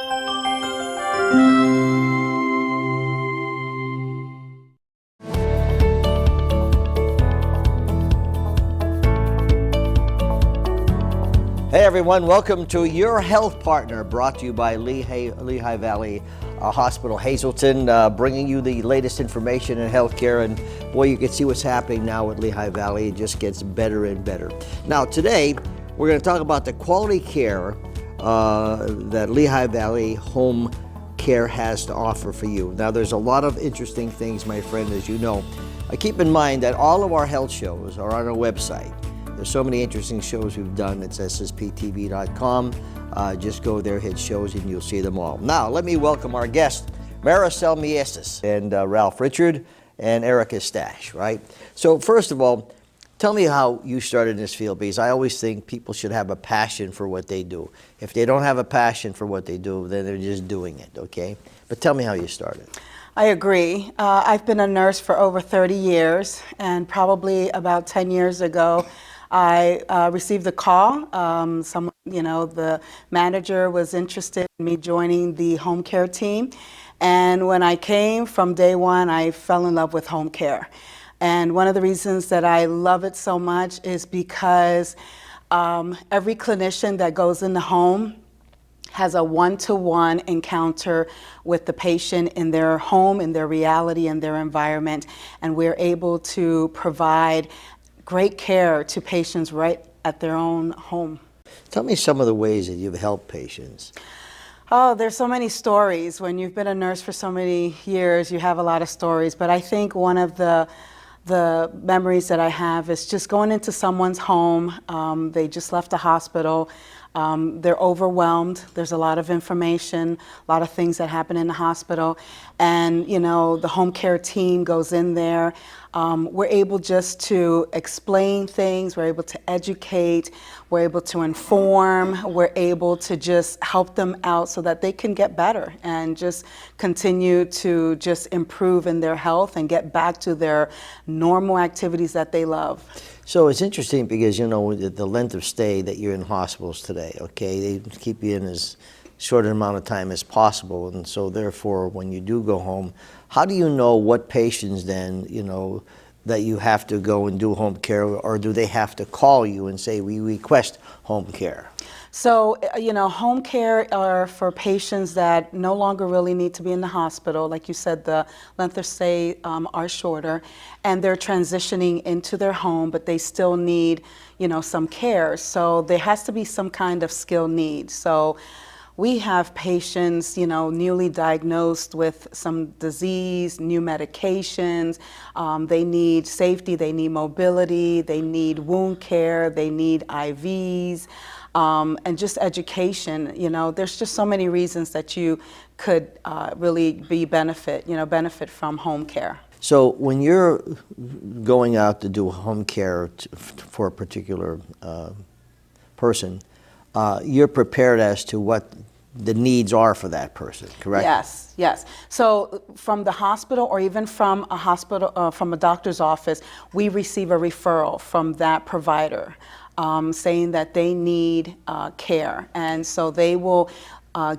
Hey everyone, welcome to Your Health Partner, brought to you by Lehigh Valley Hospital Hazleton, bringing you the latest information in healthcare. And boy, you can see what's happening now at Lehigh Valley. It just gets better and better. Now today, we're going to talk about the quality care that Lehigh Valley Home Care has to offer for you. Now there's a lot of interesting things, my friend, as you know. Keep in mind that all of our health shows are on our website. There's so many interesting shows we've done. It's ssptv.com. Just go there, hit shows, and you'll see them all. Now, let me welcome our guests, Marisel Mieses and Ralph Richard and Erica Stash, right? So first of all, tell me how you started in this field, because I always think people should have a passion for what they do. If they don't have a passion for what they do, then they're just doing it, okay? But tell me how you started. I agree. I've been a nurse for over 30 years, and probably about 10 years ago, I received a call. The manager was interested in me joining the home care team. And when I came from day one, I fell in love with home care. And one of the reasons that I love it so much is because every clinician that goes in the home has a one-to-one encounter with the patient in their home, in their reality, in their environment. And we're able to provide great care to patients right at their own home. Tell me some of the ways that you've helped patients. Oh, there's so many stories. When you've been a nurse for so many years, you have a lot of stories. But I think one of the memories that I have is just going into someone's home. They just left the hospital. They're overwhelmed. There's a lot of information, a lot of things that happen in the hospital. And, the home care team goes in there. We're able just to explain things. We're able to educate. We're able to inform. We're able to just help them out so that they can get better and just continue to just improve in their health and get back to their normal activities that they love. So it's interesting because, the length of stay that you're in hospitals today, okay, they keep you in as short an amount of time as possible. And so therefore, when you do go home, how do you know what patients then, that you have to go and do home care, or do they have to call you and say, we request home care? So, home care are for patients that no longer really need to be in the hospital. Like you said, the length of stay are shorter, and they're transitioning into their home, but they still need, some care. So there has to be some kind of skill need. So we have patients, newly diagnosed with some disease, new medications. They need safety, they need mobility, they need wound care, they need IVs. And just education, there's just so many reasons that you could really benefit from home care. So when you're going out to do home care for a particular person, you're prepared as to what the needs are for that person, correct? Yes. So from the hospital, or even from a hospital, from a doctor's office, we receive a referral from that provider. Saying that they need care. And so they will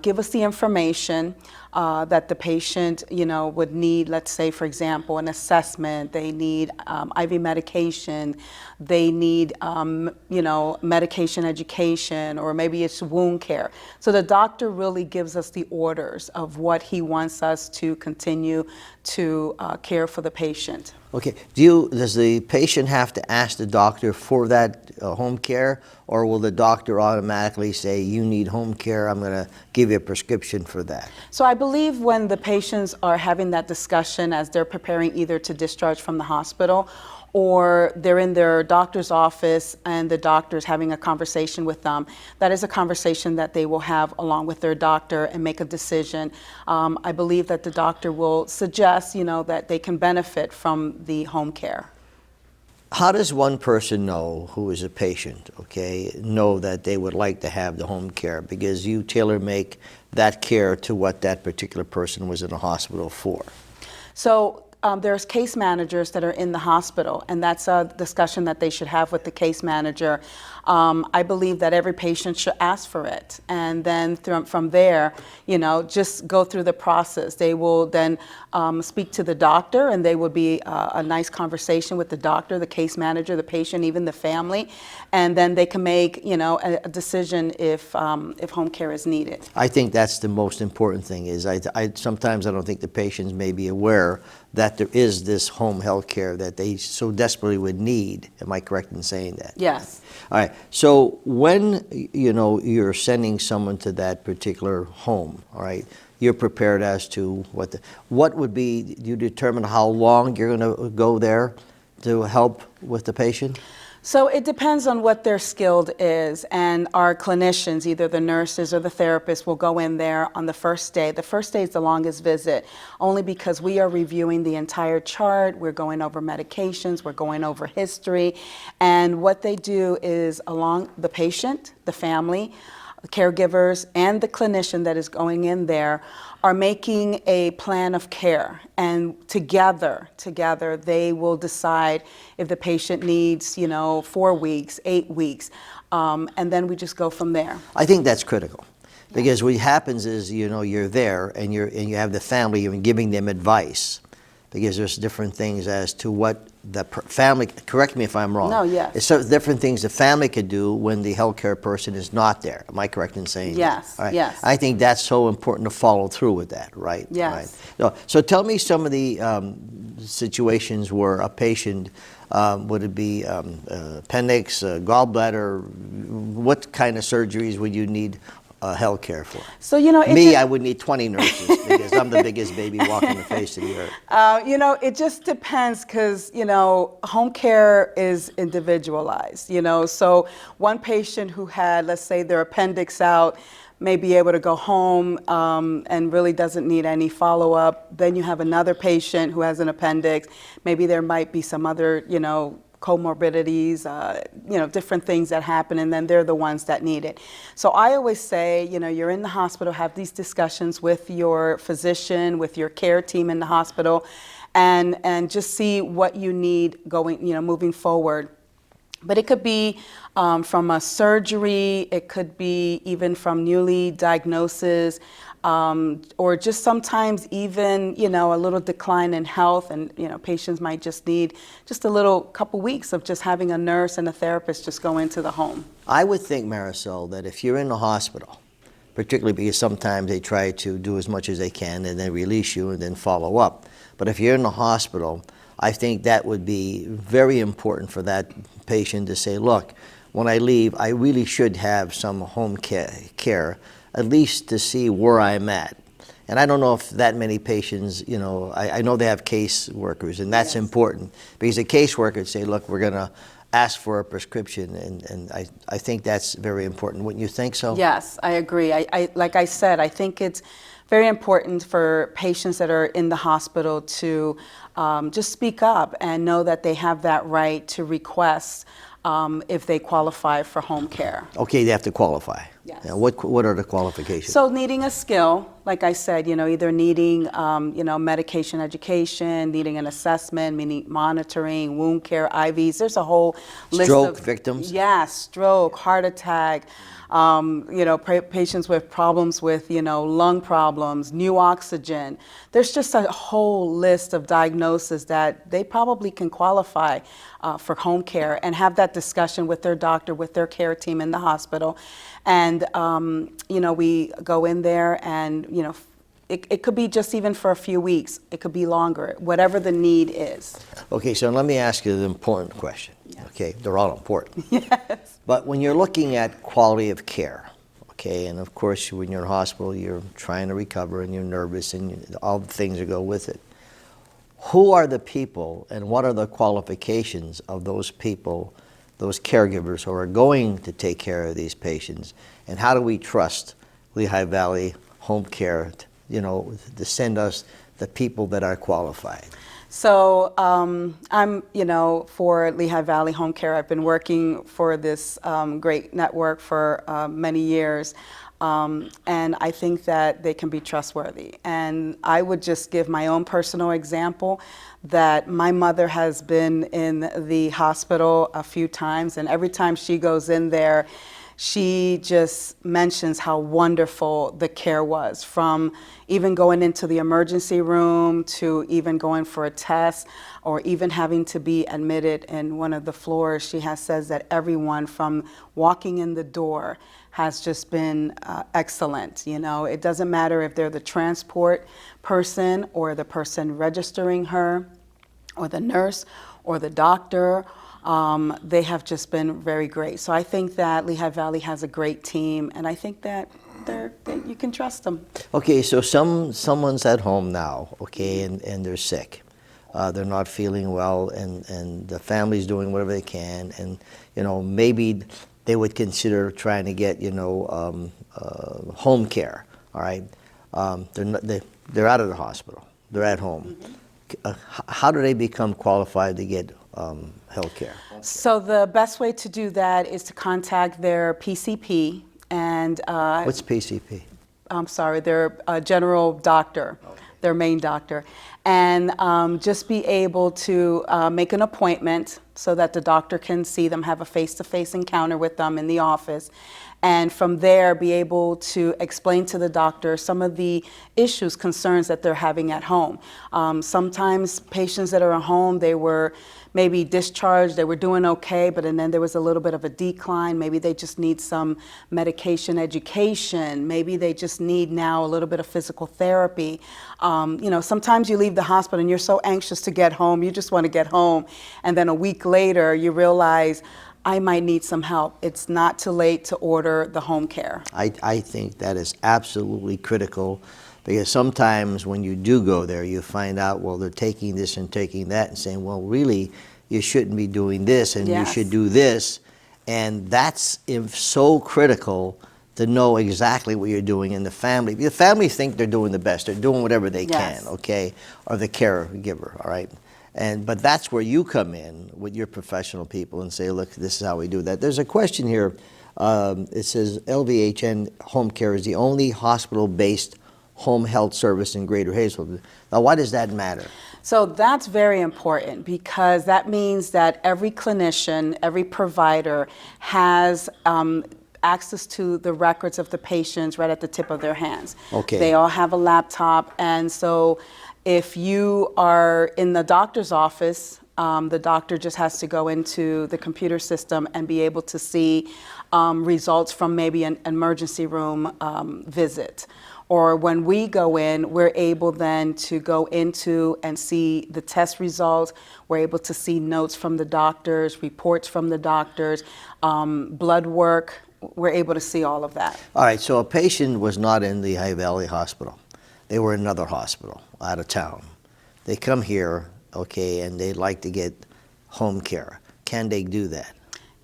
give us the information that the patient, would need. Let's say, for example, an assessment. They need IV medication. They need, medication education, or maybe it's wound care. So the doctor really gives us the orders of what he wants us to continue to care for the patient. Okay. Does the patient have to ask the doctor for that home care, or will the doctor automatically say, you need home care, I'm going to give you a prescription for that? So I believe when the patients are having that discussion as they're preparing either to discharge from the hospital, or they're in their doctor's office and the doctor's having a conversation with them, that is a conversation that they will have along with their doctor and make a decision. I believe that the doctor will suggest, that they can benefit from the home care. How does one person know, who is a patient, know that they would like to have the home care? Because you tailor make that care to what that particular person was in a hospital for. So there's case managers that are in the hospital, and that's a discussion that they should have with the case manager. I believe that every patient should ask for it. And then from there, just go through the process. They will then speak to the doctor, and they would be a nice conversation with the doctor, the case manager, the patient, even the family. And then they can make, a decision if home care is needed. I think that's the most important thing is sometimes I don't think the patients may be aware that there is this home health care that they so desperately would need. Am I correct in saying that? Yes. All right. So when, you're sending someone to that particular home, all right, you're prepared as to what would be, you determine how long you're going to go there to help with the patient? So it depends on what their skilled is, and our clinicians, either the nurses or the therapists, will go in there on the first day. The first day is the longest visit, only because we are reviewing the entire chart, we're going over medications, we're going over history, and what they do is along the patient, the family, the caregivers, and the clinician that is going in there are making a plan of care, and together they will decide if the patient needs 4 weeks, 8 weeks, and then we just go from there. I think that's critical, because what happens is you're there and you have the family, you're giving them advice, because there's different things as to what the family, correct me if I'm wrong. No, yes. It's different things the family could do when the healthcare person is not there. Am I correct in saying yes, that? Right. Yes. I think that's so important to follow through with that, right? Yes. Right. So tell me some of the situations where a patient, would it be appendix, gallbladder, what kind of surgeries would you need health care for? So I would need 20 nurses because I'm the biggest baby walking the face of the earth. It just depends, because home care is individualized. So one patient who had, let's say, their appendix out may be able to go home and really doesn't need any follow-up. Then you have another patient who has an appendix. Maybe there might be some other comorbidities, different things that happen, and then they're the ones that need it. So I always say, you're in the hospital, have these discussions with your physician, with your care team in the hospital, and just see what you need moving forward. But it could be from a surgery, it could be even from newly diagnoses, or just sometimes even, a little decline in health, and, patients might just need just a little couple weeks of just having a nurse and a therapist just go into the home. I would think, Marisel, that if you're in the hospital, particularly because sometimes they try to do as much as they can and then release you and then follow up. But if you're in the hospital, I think that would be very important for that patient to say, look, when I leave, I really should have some home care, at least to see where I'm at. And I don't know if that many patients, I know they have case workers, and that's important, because the case workers say, look, we're going to ask for a prescription, and I think that's very important. Wouldn't you think so? Yes, I agree. I like I said, I think it's very important for patients that are in the hospital to just speak up and know that they have that right to request if they qualify for home care. Okay, they have to qualify. Yes. Now, what are the qualifications? So needing a skill, like I said, either needing, medication education, needing an assessment, meaning monitoring, wound care, IVs. There's a whole list of... Stroke victims? Yeah, stroke, heart attack, patients with problems with, lung problems, new oxygen. There's just a whole list of diagnoses that they probably can qualify for home care, and have that discussion with their doctor, with their care team in the hospital. And, we go in there and, it could be just even for a few weeks. It could be longer, whatever the need is. Okay, so let me ask you the important question. Yes. Okay, they're all important. Yes. But when you're looking at quality of care, okay, and of course when you're in hospital, you're trying to recover and you're nervous and all the things that go with it. Who are the people and what are the qualifications of those people, those caregivers who are going to take care of these patients? And how do we trust Lehigh Valley Home Care, to send us the people that are qualified? So I'm, for Lehigh Valley Home Care, I've been working for this great network for many years. And I think that they can be trustworthy. And I would just give my own personal example that my mother has been in the hospital a few times, and every time she goes in there, she just mentions how wonderful the care was, from even going into the emergency room to even going for a test or even having to be admitted in one of the floors. She has says that everyone from walking in the door has just been excellent. You know, it doesn't matter if they're the transport person or the person registering her or the nurse or the doctor. They have just been very great. So I think that Lehigh Valley has a great team, and I think that you can trust them. Okay, so someone's at home now, okay, and they're sick. They're not feeling well, and the family's doing whatever they can, and maybe they would consider trying to get home care. All right, they're out of the hospital. They're at home. How do they become qualified to get health care? So the best way to do that is to contact their PCP and What's PCP? I'm sorry, their general doctor, their main doctor, and just be able to make an appointment so that the doctor can see them, have a face-to-face encounter with them in the office, and from there be able to explain to the doctor some of the issues, concerns that they're having at home. Sometimes patients that are at home, they were maybe discharged, they were doing okay, but and then there was a little bit of a decline. Maybe they just need some medication education. Maybe they just need now a little bit of physical therapy. Sometimes you leave the hospital and you're so anxious to get home, you just want to get home, and then a week later you realize, I might need some help. It's not too late to order the home care. I think that is absolutely critical, because sometimes when you do go there, you find out, well, they're taking this and taking that and saying, well, really, you shouldn't be doing this and you should do this. And that's so critical to know exactly what you're doing in the family. The families think they're doing the best. They're doing whatever they can, okay? Or the caregiver, all right? But that's where you come in with your professional people and say, look, this is how we do that. There's a question here. It says LVHN Home Care is the only hospital-based home health service in Greater Hazelton. Now, why does that matter? So that's very important, because that means that every clinician, every provider has access to the records of the patients right at the tip of their hands. Okay. They all have a laptop, and so if you are in the doctor's office, the doctor just has to go into the computer system and be able to see results from maybe an emergency room visit. Or when we go in, we're able then to go into and see the test results. We're able to see notes from the doctors, reports from the doctors, blood work. We're able to see all of that. All right, so a patient was not in the Lehigh Valley Hospital. They were in another hospital out of town. They come here, okay, and they'd like to get home care. Can they do that?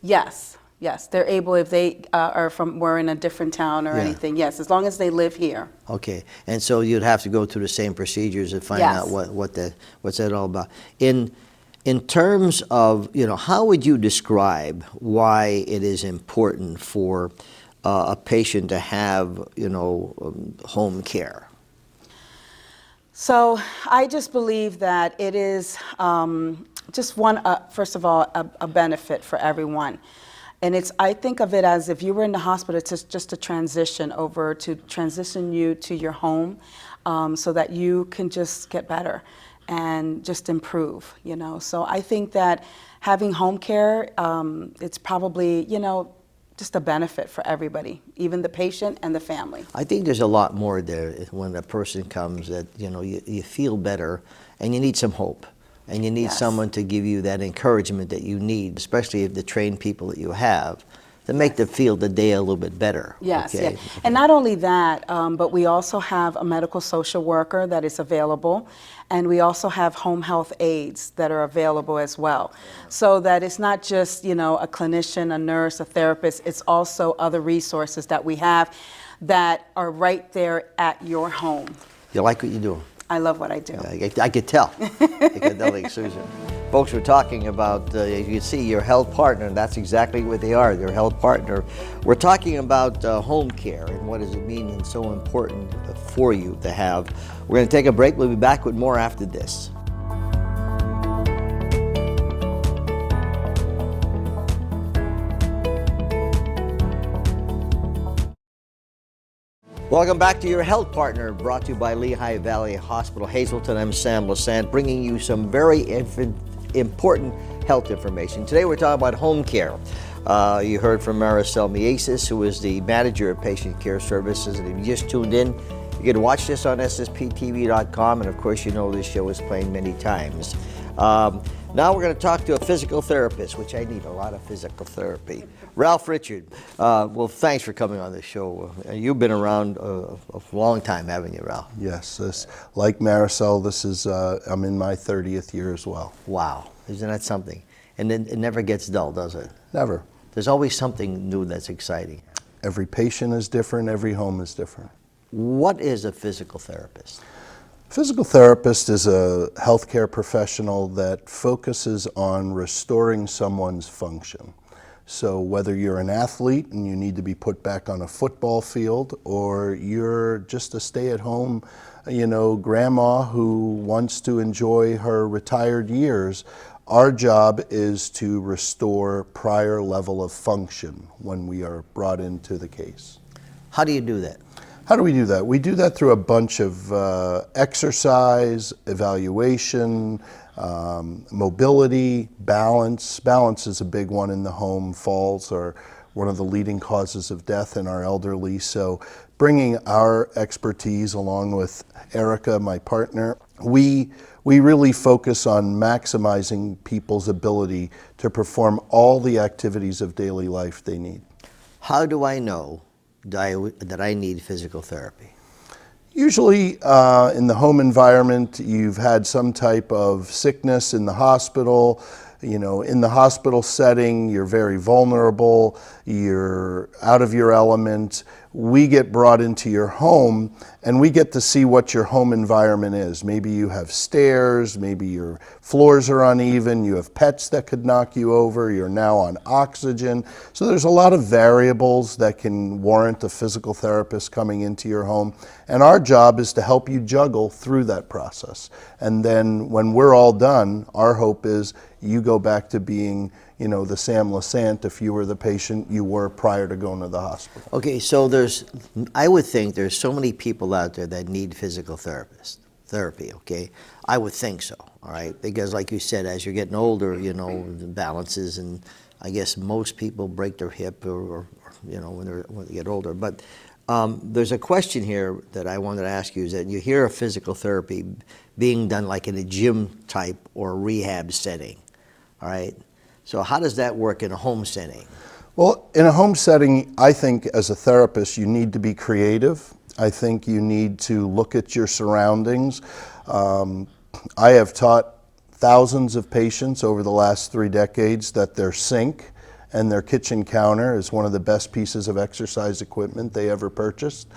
Yes. Yes, they're able, if they were in a different town or anything, yes, as long as they live here. Okay, and so you'd have to go through the same procedures to find out what's that all about. In terms of, how would you describe why it is important for a patient to have, home care? So I just believe that it is just first of all, a benefit for everyone. And I think of it as if you were in the hospital, it's just a transition you to your home, so that you can just get better and just improve, So I think that having home care, it's probably, just a benefit for everybody, even the patient and the family. I think there's a lot more there when a person comes that, you feel better and you need some hope. And you need someone to give you that encouragement that you need, especially if the trained people that you have, to make them feel the day a little bit better. Yes, okay? yeah. And not only that, but we also have a medical social worker that is available, and we also have home health aides that are available as well. So that it's not just, a clinician, a nurse, a therapist, it's also other resources that we have that are right there at your home. You like what you do? I love what I do. I could tell. I could tell, like Susan. Folks, we're talking about, as you can see, your health partner, and that's exactly what they are, your health partner. We're talking about home care and what does it mean and so important for you to have. We're going to take a break. We'll be back with more after this. Welcome back to Your Health Partner, brought to you by Lehigh Valley Hospital Hazleton. I'm Sam Lassant, bringing you some very important health information. Today we're talking about home care. You heard from Marisel Mieses, who is the manager of patient care services, and if you just tuned in, you can watch this on ssptv.com, and of course you know this show is playing many times. Now we're going to talk to a physical therapist, which I need a lot of physical therapy. Ralph Richard, well, thanks for coming on the show. You've been around a long time, haven't you, Ralph? Yes, like Marisel, this is, I'm in my 30th year as well. Wow, isn't that something? And then it never gets dull, does it? Never. There's always something new that's exciting. Every patient is different, every home is different. What is a physical therapist? Physical therapist is a healthcare professional that focuses on restoring someone's function. So whether you're an athlete and you need to be put back on a football field, or you're just a stay-at-home, grandma who wants to enjoy her retired years, our job is to restore prior level of function when we are brought into the case. How do you do that? How do we do that? We do that through a bunch of exercise, evaluation, mobility, balance. Balance is a big one in the home. Falls are one of the leading causes of death in our elderly. So bringing our expertise along with Erica, my partner, we really focus on maximizing people's ability to perform all the activities of daily life they need. How do I know that I need physical therapy? Usually in the home environment, you've had some type of sickness in the hospital. In the hospital setting, you're very vulnerable, you're out of your element. We get brought into your home and we get to see what your home environment is. Maybe you have stairs, maybe your floors are uneven, you have pets that could knock you over, you're now on oxygen. So there's a lot of variables that can warrant a physical therapist coming into your home. And our job is to help you juggle through that process. And then when we're all done, our hope is you go back to being, the Sam Lassant, if you were the patient you were prior to going to the hospital. Okay, so I would think there's so many people out there that need physical therapy, okay? I would think so, all right? Because like you said, as you're getting older, the balances, and I guess most people break their hip or when they get older. But there's a question here that I wanted to ask you, is that you hear of physical therapy being done like in a gym type or rehab setting, all right? So how does that work in a home setting? Well, in a home setting, I think as a therapist, you need to be creative. I think you need to look at your surroundings. I have taught thousands of patients over the last 3 decades that their sink and their kitchen counter is one of the best pieces of exercise equipment they ever purchased.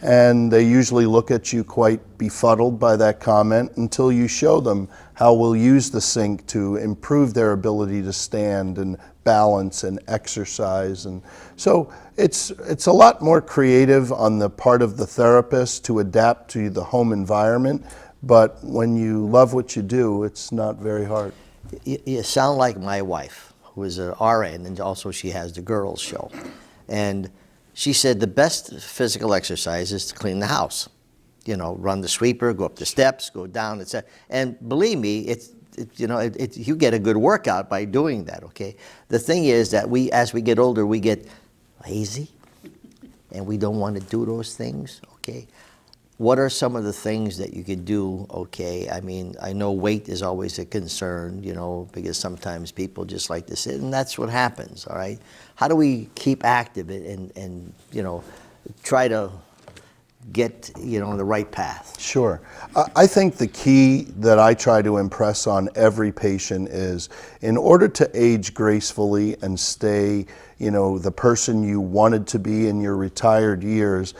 And they usually look at you quite befuddled by that comment until you show them how we'll use the sink to improve their ability to stand and balance and exercise. And so it's a lot more creative on the part of the therapist to adapt to the home environment. But when you love what you do, it's not very hard. You sound like my wife, who is an RN, and also she has the girls show. And she said the best physical exercise is to clean the house. Run the sweeper, go up the steps, go down, etc. And believe me, you get a good workout by doing that, okay? The thing is that as we get older, we get lazy, and we don't want to do those things, okay? What are some of the things that you could do, okay? I mean, I know weight is always a concern, because sometimes people just like to sit, and that's what happens, all right? How do we keep active and try to get, on the right path? Sure. I think the key that I try to impress on every patient is, in order to age gracefully and stay, the person you wanted to be in your retired years,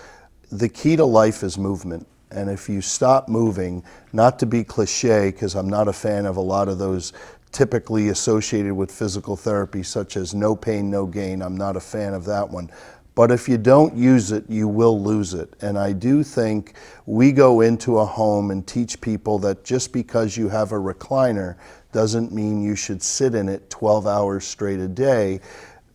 the key to life is movement. And if you stop moving, not to be cliche, because I'm not a fan of a lot of those typically associated with physical therapy, such as no pain, no gain. I'm not a fan of that one. But if you don't use it, you will lose it. And I do think we go into a home and teach people that just because you have a recliner doesn't mean you should sit in it 12 hours straight a day.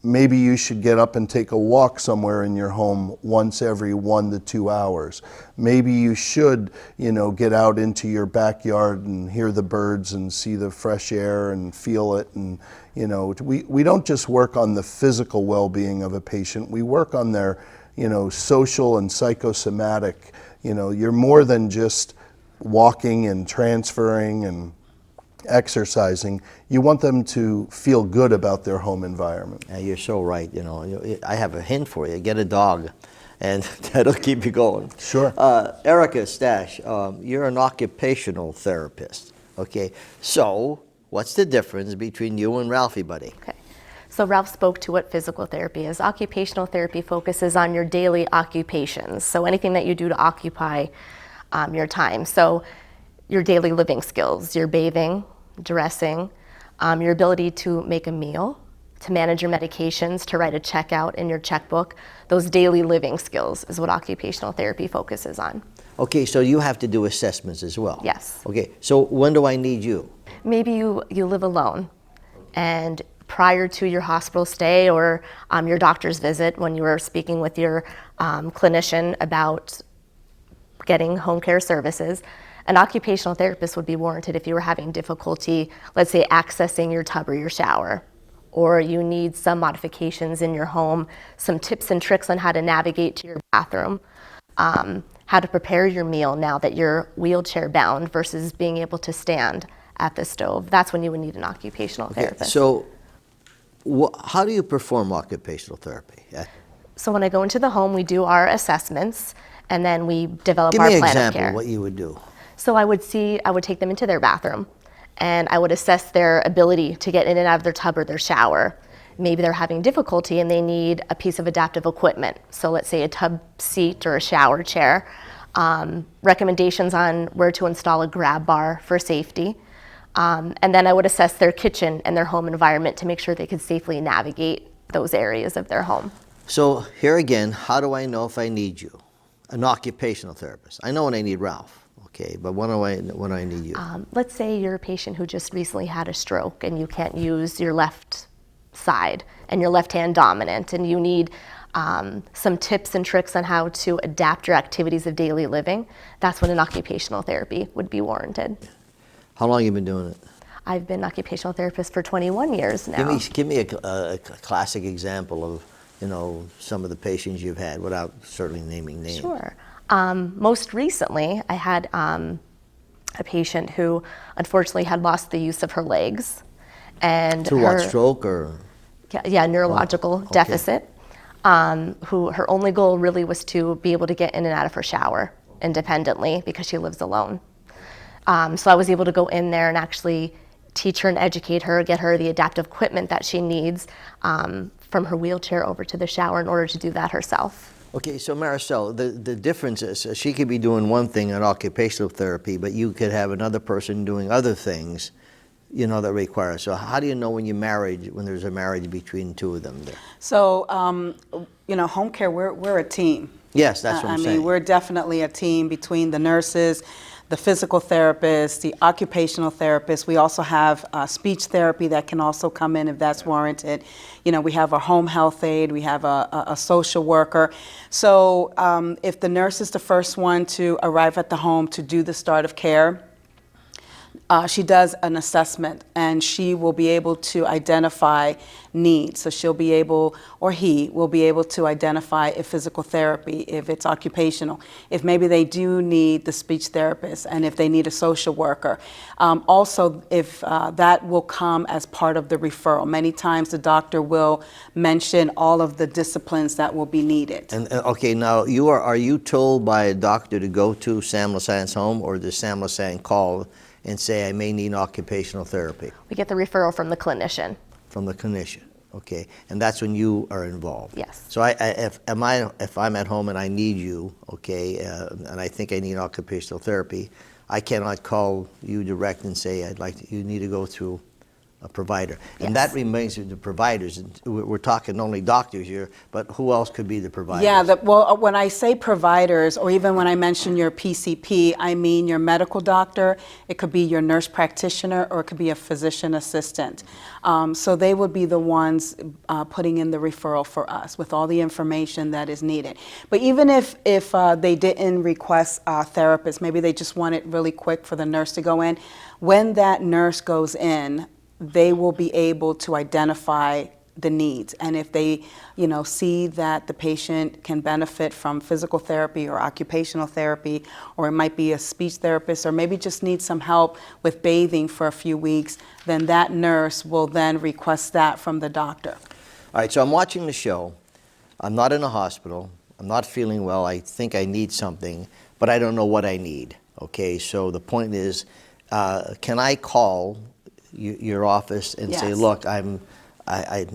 Maybe you should get up and take a walk somewhere in your home once every 1 to 2 hours. Maybe you should, get out into your backyard and hear the birds and see the fresh air and feel it. And, we don't just work on the physical well-being of a patient. We work on their, social and psychosomatic. You're more than just walking and transferring and exercising. You want them to feel good about their home environment. Yeah, you're so right. I have a hint for you. Get a dog, and that'll keep you going. Sure. Erica Stash, you're an occupational therapist. Okay, so what's the difference between you and Ralphie, buddy? Okay. So Ralph spoke to what physical therapy is. Occupational therapy focuses on your daily occupations. So anything that you do to occupy your time. So your daily living skills, your bathing, dressing, your ability to make a meal, to manage your medications, to write a check out in your checkbook. Those daily living skills is what occupational therapy focuses on. Okay, so you have to do assessments as well. Yes. Okay, so when do I need you? Maybe you live alone, and prior to your hospital stay or your doctor's visit, when you were speaking with your clinician about getting home care services, an occupational therapist would be warranted if you were having difficulty, let's say, accessing your tub or your shower, or you need some modifications in your home, some tips and tricks on how to navigate to your bathroom, how to prepare your meal now that you're wheelchair bound versus being able to stand at the stove. That's when you would need an occupational therapist. So how do you perform occupational therapy? So when I go into the home, we do our assessments, and then we develop Give our me an plan of example care. of what you would do. So I would take them into their bathroom, and I would assess their ability to get in and out of their tub or their shower. Maybe they're having difficulty and they need a piece of adaptive equipment. So let's say a tub seat or a shower chair. Recommendations on where to install a grab bar for safety. And then I would assess their kitchen and their home environment to make sure they could safely navigate those areas of their home. So here again, how do I know if I need you? An occupational therapist. I know when I need Ralph. Okay, but when do I need you? Let's say you're a patient who just recently had a stroke and you can't use your left side and you're left hand dominant, and you need some tips and tricks on how to adapt your activities of daily living. That's when an occupational therapy would be warranted. How long have you been doing it? I've been an occupational therapist for 21 years now. Give me a classic example of some of the patients you've had without certainly naming names. Sure. Most recently, I had a patient who unfortunately had lost the use of her legs. And through what, stroke or? Yeah, neurological deficit. Who her only goal really was to be able to get in and out of her shower independently because she lives alone. So I was able to go in there and actually teach her and educate her, get her the adaptive equipment that she needs from her wheelchair over to the shower in order to do that herself. Okay, so Marisel, the difference is she could be doing one thing in occupational therapy, but you could have another person doing other things, that require. So how do you know when there's a marriage between two of them there? So, home care, we're a team. Yes, that's what I'm saying. I mean, we're definitely a team between the nurses, the physical therapist, the occupational therapist. We also have speech therapy that can also come in if that's warranted. We have a home health aide, we have a social worker. So if the nurse is the first one to arrive at the home to do the start of care, she does an assessment, and she will be able to identify needs. So she'll be able, or he will be able to identify if physical therapy, if it's occupational, if maybe they do need the speech therapist, and if they need a social worker. Also, if that will come as part of the referral. Many times the doctor will mention all of the disciplines that will be needed. And okay, now are you told by a doctor to go to Sam Lassant's home, or does Sam Lassant call and say, I may need occupational therapy? We get the referral from the clinician. From the clinician, okay. And that's when you are involved? Yes. So if I'm at home and I need you, okay, and I think I need occupational therapy, I cannot call you direct and say, you need to go through provider. And Yes. that remains with the providers. And we're talking only doctors here, but who else could be the providers? Yeah, well, when I say providers, or even when I mention your PCP, I mean your medical doctor, it could be your nurse practitioner, or it could be a physician assistant. So they would be the ones putting in the referral for us with all the information that is needed. But even if they didn't request a therapist, maybe they just want it really quick for the nurse to go in, when that nurse goes in, they will be able to identify the needs. And if they, see that the patient can benefit from physical therapy or occupational therapy, or it might be a speech therapist, or maybe just need some help with bathing for a few weeks, then that nurse will then request that from the doctor. All right, so I'm watching the show. I'm not in a hospital. I'm not feeling well. I think I need something, but I don't know what I need. Okay, so the point is, can I call your office and say, Yes. look, I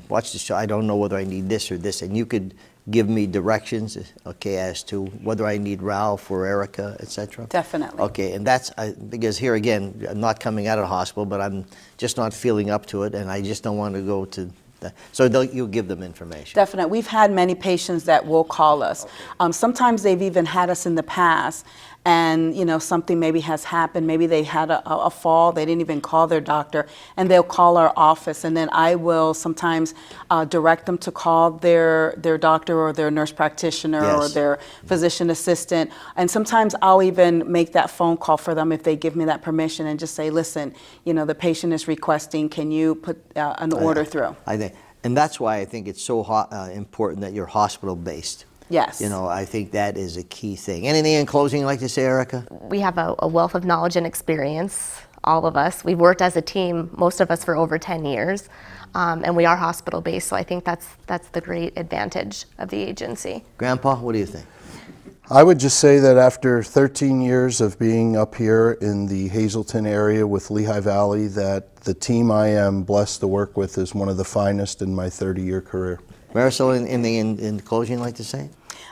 watch the show. I don't know whether I need this or this, and you could give me directions, okay, as to whether I need Ralph or Erica, etc. Definitely. Okay, and that's because here again, I'm not coming out of the hospital, but I'm just not feeling up to it, and I just don't want to go to. So you'll give them information. Definitely. We've had many patients that will call us. Sometimes they've even had us in the past, and something maybe has happened. Maybe they had a fall. They didn't even call their doctor, and they'll call our office, and then I will sometimes direct them to call their doctor or their nurse practitioner or Yes. their physician assistant. And sometimes I'll even make that phone call for them if they give me that permission, and just say, listen, the patient is requesting, can you put an order through? I think, and that's why I think it's so important that you're hospital-based. Yes. I think that is a key thing. Anything in closing you'd like to say, Erica? We have a wealth of knowledge and experience, all of us. We've worked as a team, most of us, for over 10 years, and we are hospital-based, so I think that's the great advantage of the agency. Grandpa, what do you think? I would just say that after 13 years of being up here in the Hazleton area with Lehigh Valley, that the team I am blessed to work with is one of the finest in my 30-year career. Marisel, in closing, you'd like to say?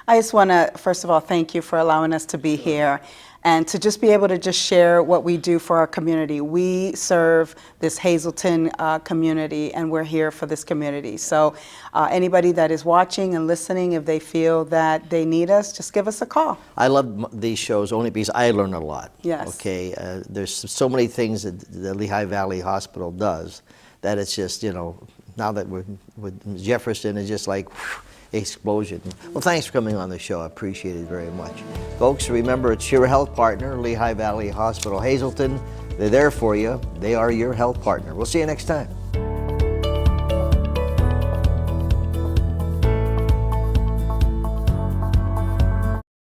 I just want to, first of all, thank you for allowing us to be here and to just be able to just share what we do for our community. We serve this Hazleton community, and we're here for this community. So anybody that is watching and listening, if they feel that they need us, just give us a call. I love these shows only because I learn a lot. Yes. Okay, there's so many things that the Lehigh Valley Hospital does that it's just, now that we're with Jefferson, it's just like explosion. Well, thanks for coming on the show. I appreciate it very much. Folks, remember, it's your health partner, Lehigh Valley Hospital Hazleton. They're there for you. They are your health partner. We'll see you next time.